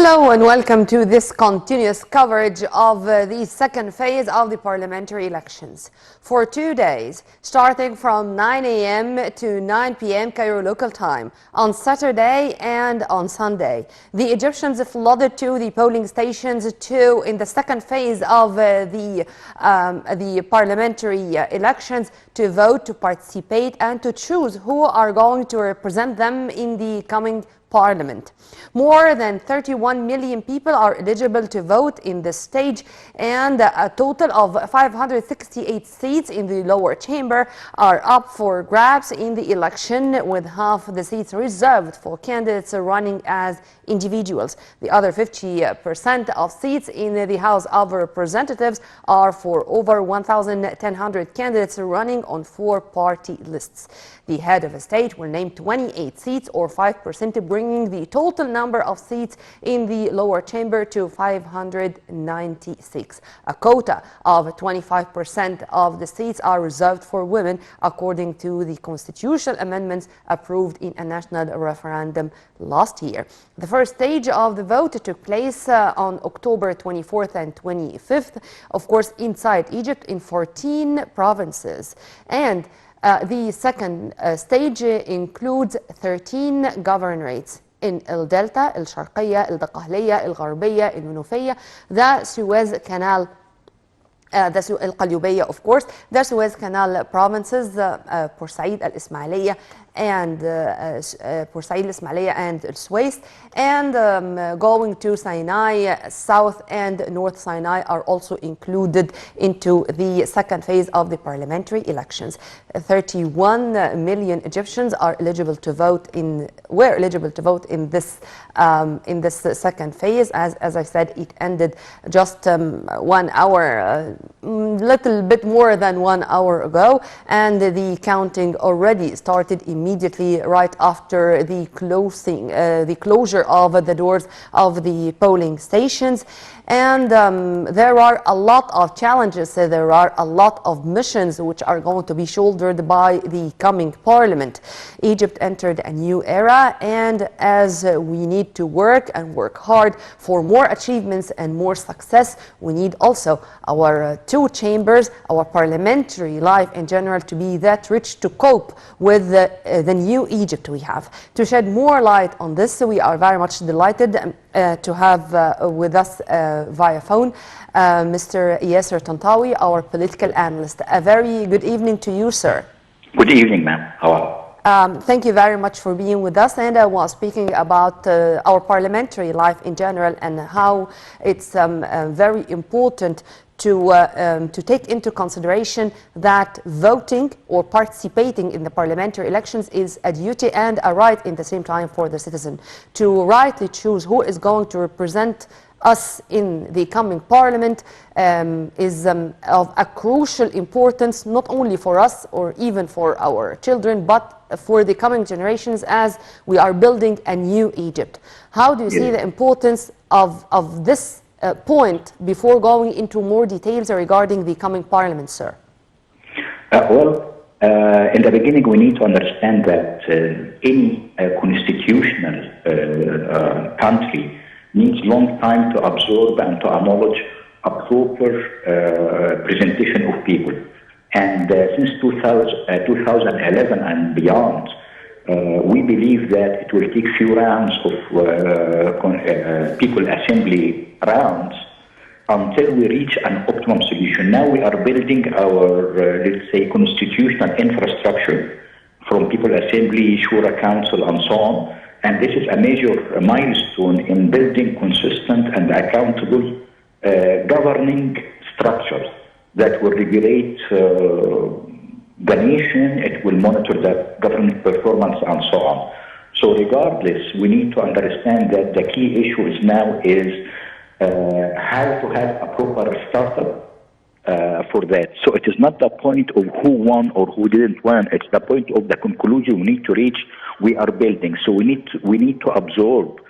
Hello and welcome to this continuous coverage of the second phase of the parliamentary elections. For 2 days, starting from 9 a.m. to 9 p.m. Cairo local time, on Saturday and on Sunday, the Egyptians flooded to the polling stations in the second phase of the parliamentary elections to vote, to participate and to choose who are going to represent them in the coming Parliament. More than 31 million people are eligible to vote in this stage, and a total of 568 seats in the lower chamber are up for grabs in the election, with half the seats reserved for candidates running as individuals. The other 50% of seats in the House of Representatives are for over 1,100 candidates running on 4-party lists. The head of state will name 28 seats, or 5%, bringing the total number of seats in the lower chamber to 596. A quota of 25% of the seats are reserved for women, according to the constitutional amendments approved in a national referendum last year. The first stage of the vote took place on October 24th and 25th, of course, inside Egypt in 14 provinces. And the second stage includes 13 governorates in El Delta, El Sharqiyya, El Daqahliya, El Gharbiyya, El Munufiyya, the Suez Canal, El Qalyubiyya, of course, the Suez Canal provinces, Port Said, Al Ismailiyya, and Port Said, Al Ismailiyya, and Al Suez, and going to Sinai, South and North Sinai are also included into the second phase of the parliamentary elections. 31 million Egyptians are eligible to vote were eligible to vote in this second phase. As I said, it ended just 1 hour, little bit more than 1 hour ago, and the counting already started immediately right after the closure of the doors of the polling stations. And there are a lot of challenges, there are a lot of missions which are going to be shouldered by the coming parliament. Egypt entered a new era, and as we need to work and work hard for more achievements and more success, we need also our two chambers, our parliamentary life in general, to be that rich to cope with the new Egypt we have. To shed more light on this, we are very much delighted to have with us via phone Mr. Yasser Tantawy, our political analyst. A very good evening to you, sir. Good evening, ma'am. How are you? Thank you very much for being with us, and I was speaking about our parliamentary life in general and how it's very important to take into consideration that voting or participating in the parliamentary elections is a duty and a right in the same time for the citizen. To rightly choose who is going to represent us in the coming parliament is of a crucial importance, not only for us or even for our children, but for the coming generations as we are building a new Egypt. How do you see the importance of this point before going into more details regarding the coming parliament, sir? In the beginning, we need to understand that any constitutional country needs long time to absorb and to acknowledge a proper presentation of people. And since 2011 and beyond, we believe that it will take few rounds of people assembly rounds until we reach an optimum solution. Now we are building our, let's say, constitutional infrastructure from people assembly, shura council, and so on. And this is a major milestone in building consistent and accountable governing structures that will regulate the nation, it will monitor the government performance, and so on. So regardless, we need to understand that the key issue is now is how to have a proper startup for that. So it is not the point of who won or who didn't win, it's the point of the conclusion we need to reach. We are building, so we need to absorb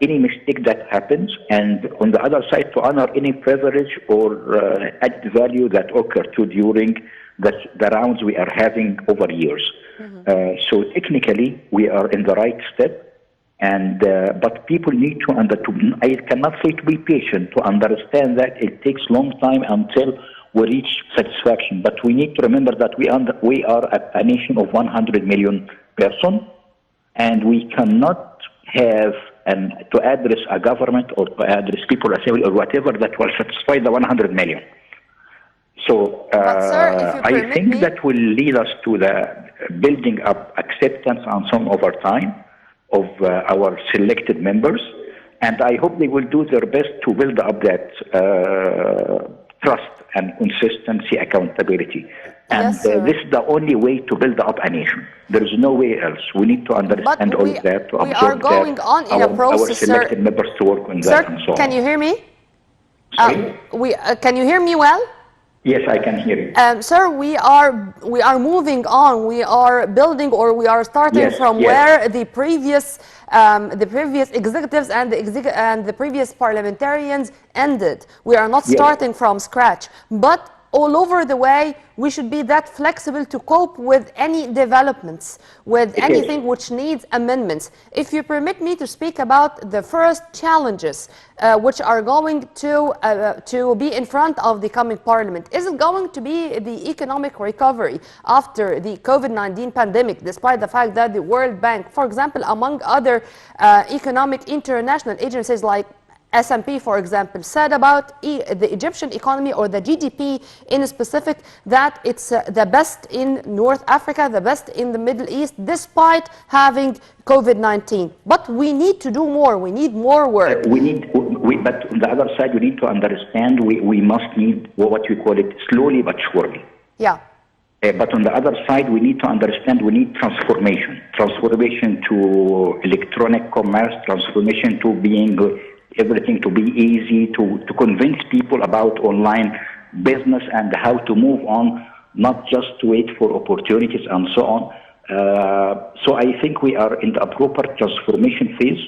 any mistake that happens, and on the other side to honor any privilege or added value that occurred during the rounds we are having over years. So technically we are in the right step. And but people need to I cannot say to be patient, to understand that it takes long time until we reach satisfaction. But we need to remember that we are a nation of 100 million persons, and we cannot have to address a government or to address people assembly or whatever that will satisfy the 100 million. So sir, I think that will lead us to the building up acceptance and some over time of our selected members, and I hope they will do their best to build up that trust and consistency, accountability. And Yes, this is the only way to build up a nation. There is no way else. We need to understand all of that, to we are absorb going that, on in a process, our selected members to work on that and so on. Can you hear me? Sorry? Can you hear me well? Yes, I can hear you. Sir, we are moving on. We are building, or we are starting from where the previous executives and the previous parliamentarians ended. We are not starting from scratch, but all over the way, we should be that flexible to cope with any developments, with anything which needs amendments. If you permit me to speak about the first challenges which are going to be in front of the coming parliament, is it going to be the economic recovery after the COVID-19 pandemic, despite the fact that the World Bank, for example, among other economic international agencies like S&P, for example, said about the Egyptian economy or the GDP in specific that it's the best in North Africa, the best in the Middle East, despite having COVID-19. But we need to do more. We need more work. But on the other side, we need to understand we must need what we call it slowly but surely. Yeah. But on the other side, we need to understand we need transformation. Transformation to electronic commerce, transformation to being everything to be easy, to convince people about online business and how to move on, not just to wait for opportunities and so on. So I think we are in the proper transformation phase,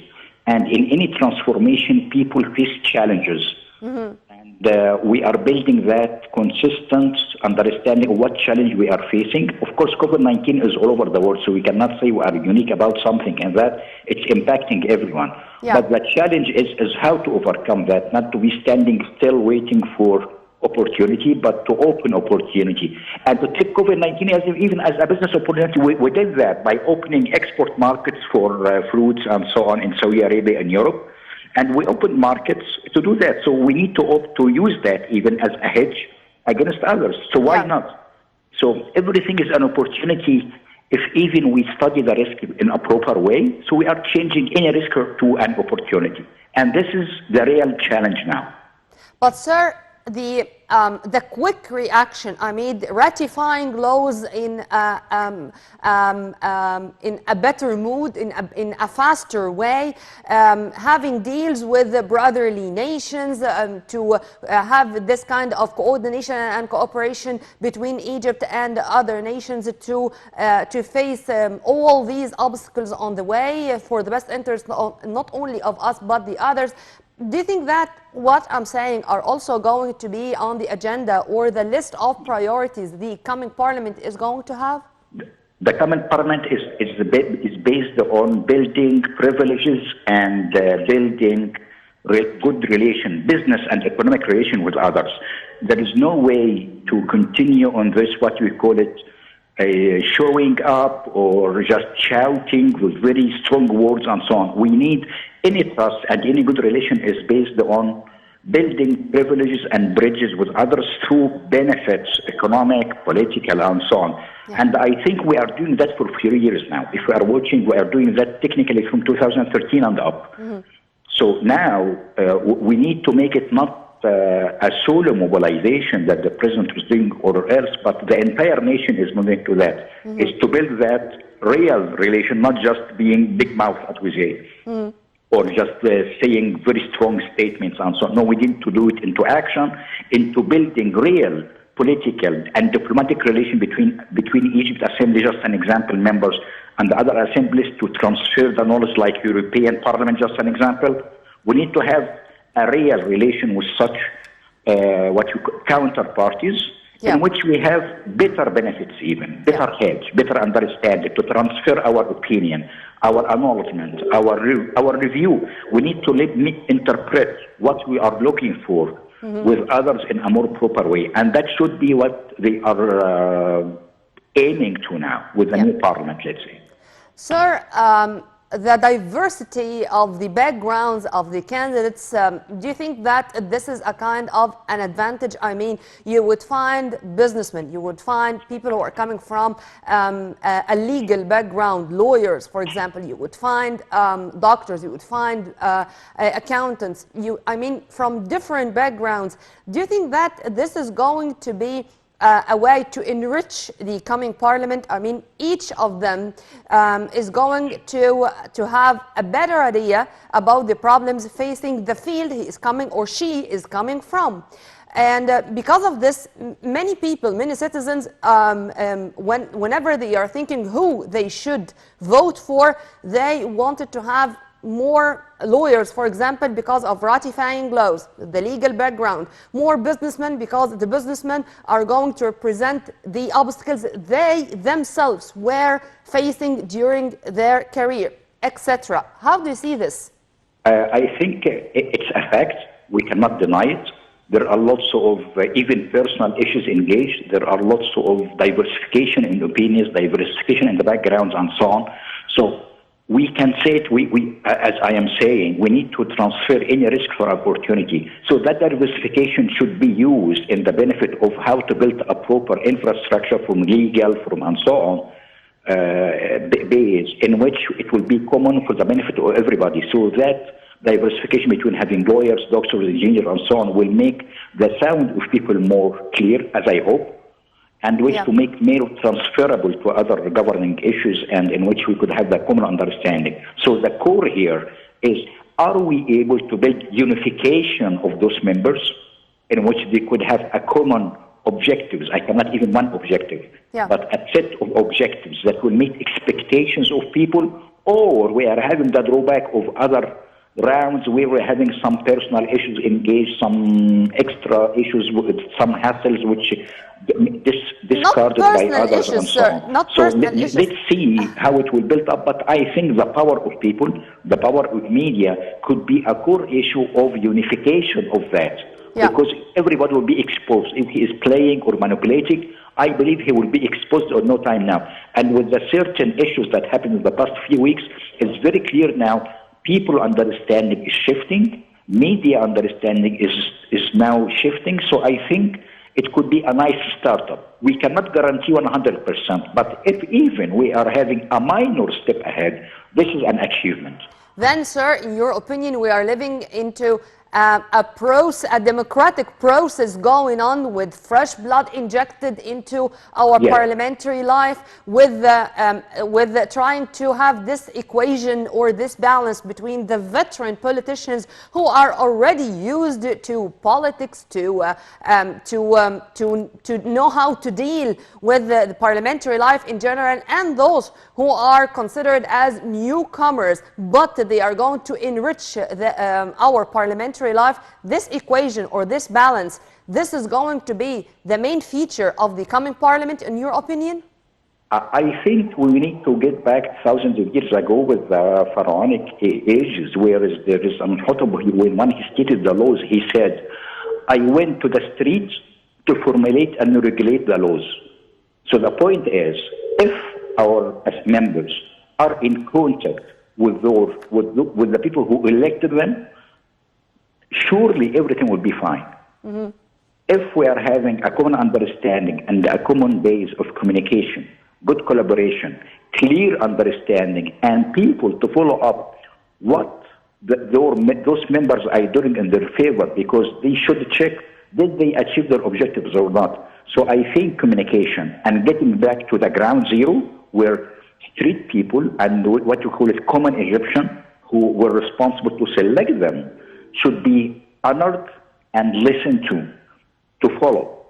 and in any transformation, people face challenges. Mm-hmm. And we are building that consistent understanding of what challenge we are facing. Of course, COVID-19 is all over the world, so we cannot say we are unique about something, and that it's impacting everyone. Yeah. But the challenge is how to overcome that, not to be standing still waiting for opportunity, but to open opportunity. And to take COVID-19 even as a business opportunity, we did that by opening export markets for fruits and so on in Saudi Arabia and Europe. And we opened markets to do that. So we need to opt to use that even as a hedge against others. So why not? So everything is an opportunity if even we study the risk in a proper way. So we are changing any risk to an opportunity. And this is the real challenge now. But sir, the quick reaction, I mean, ratifying laws in a better mood, in a faster way, having deals with the brotherly nations to have this kind of coordination and cooperation between Egypt and other nations to face all these obstacles on the way for the best interest not only of us but the others. Do you think that what I'm saying are also going to be on the agenda or the list of priorities the coming parliament is going to have? The coming parliament is based on building privileges and building good relation, business and economic relation with others. There is no way to continue on this, what we call it, showing up or just shouting with very strong words and so on. We need any trust, and any good relation is based on building privileges and bridges with others through benefits, economic, political, and so on. Yeah. And I think we are doing that for a few years now. If we are watching, we are doing that technically from 2013 and up. Mm-hmm. So now we need to make it not a solo mobilization that the president is doing or else, but the entire nation is moving to that, mm-hmm. is to build that real relation, not just being big mouth, as we say, mm-hmm. or just saying very strong statements and so on. No, we need to do it into action, into building real political and diplomatic relation between Egypt Assembly, just an example, members, and the other assemblies to transfer the knowledge like European Parliament, just an example. We need to have a real relation with such what you call counterparties Yeah. in which we have better benefits even, better hedge, better understanding, to transfer our opinion, our acknowledgement, our review. We need to let me interpret what we are looking for with others in a more proper way. And that should be what they are aiming to now with the new parliament, let's say. Sir, the diversity of the backgrounds of the candidates, do you think that this is a kind of an advantage? I mean, you would find businessmen, you would find people who are coming from a legal background, lawyers, for example, you would find doctors, you would find accountants, I mean, from different backgrounds. Do you think that this is going to be a way to enrich the coming parliament? I mean, each of them is going to have a better idea about the problems facing the field he is coming or she is coming from. And because of this, many people, many citizens, whenever they are thinking who they should vote for, they wanted to have more lawyers, for example, because of ratifying laws, the legal background, more businessmen because the businessmen are going to represent the obstacles they themselves were facing during their career, etc. How do you see this? I think it's a fact. We cannot deny it. There are lots of even personal issues engaged. There are lots of diversification in opinions, diversification in the backgrounds, and so on. So we can say it, as I am saying, we need to transfer any risk for opportunity. So that diversification should be used in the benefit of how to build a proper infrastructure from legal, from and so on, base, in which it will be common for the benefit of everybody. So that diversification between having lawyers, doctors, engineers, and so on will make the sound of people more clear, as I hope, and which to make more transferable to other governing issues, and in which we could have the common understanding. So the core here is, are we able to build unification of those members in which they could have a common objectives? I cannot even one objective, but a set of objectives that will meet expectations of people, or we are having the drawback of other rounds where we're having some personal issues engaged, some extra issues, with some hassles which discarded by others issues, and so on. So let's see how it will build up. But I think the power of people, the power of media could be a core issue of unification of that. Because everybody will be exposed. If he is playing or manipulating, I believe he will be exposed on no time now. And with the certain issues that happened in the past few weeks, it's very clear now. People understanding is shifting. Media understanding is now shifting. So I think it could be a nice startup. We cannot guarantee 100%, but if even we are having a minor step ahead, this is an achievement. Then, sir, in your opinion, we are living into a democratic process going on with fresh blood injected into our parliamentary life, with trying to have this equation or this balance between the veteran politicians who are already used to politics, to know how to deal with the parliamentary life in general, and those who are considered as newcomers, but they are going to enrich our parliamentary life. This equation or this balance, this is going to be the main feature of the coming parliament, in your opinion? I think we need to get back thousands of years ago with the pharaonic ages, where there is an when he stated the laws, he said, I went to the streets to formulate and regulate the laws. So the point is, if our members are in contact with the people who elected them, surely everything will be fine. If we are having a common understanding and a common base of communication, good collaboration, clear understanding, and people to follow up what those members are doing in their favor, because they should check, did they achieve their objectives or not? So I think communication and getting back to the ground zero, where street people and what you call it common Egyptian, who were responsible to select them, should be honored and listened to follow,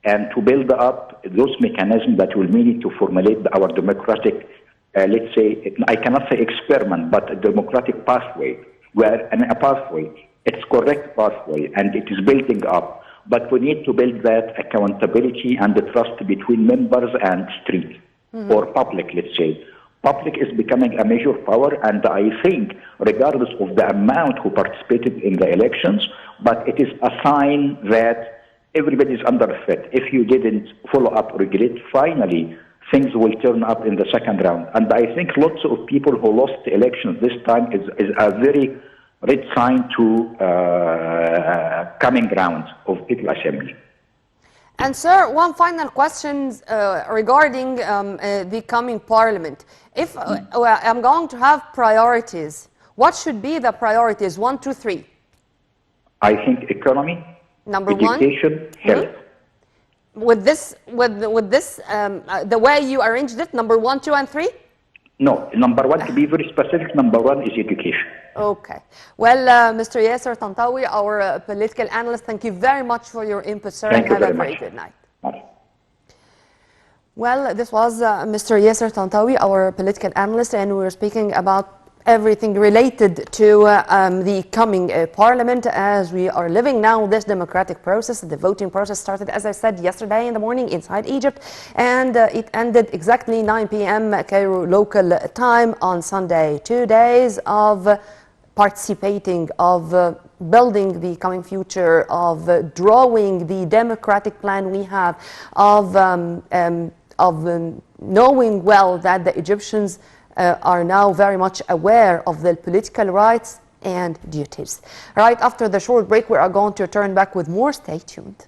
and to build up those mechanisms that will need to formulate our democratic, let's say, I cannot say experiment, but a democratic pathway, where a pathway, it's correct pathway, and it is building up. but we need to build that accountability and the trust between members and street or public, let's say. Public is becoming a major power, and I think, regardless of the amount who participated in the elections, but it is a sign that everybody is under threat. If you didn't follow up or regulate, finally, things will turn up in the second round. And I think lots of people who lost the elections this time is a very red sign to coming round of People Assembly. And sir, one final question regarding the coming parliament. If I'm going to have priorities, what should be the priorities? 1, 2, 3. I think economy, Number education, health. With this, the way you arranged it, number 1, 2, and 3? No, number 1, to be very specific, number 1 is education. Okay. Well, Mr. Yasser Tantawy, our political analyst, thank you very much for your input, sir, and have a very good night. Bye. Well, this was Mr. Yasser Tantawy, our political analyst, and we were speaking about everything related to the coming parliament as we are living now this democratic process. The voting process started, as I said, yesterday in the morning inside Egypt, and it ended exactly 9 p.m. Cairo local time on Sunday. 2 days of participating, of building the coming future, of drawing the democratic plan we have, of knowing well that the Egyptians are now very much aware of their political rights and duties. Right after the short break, we are going to return back with more. Stay tuned.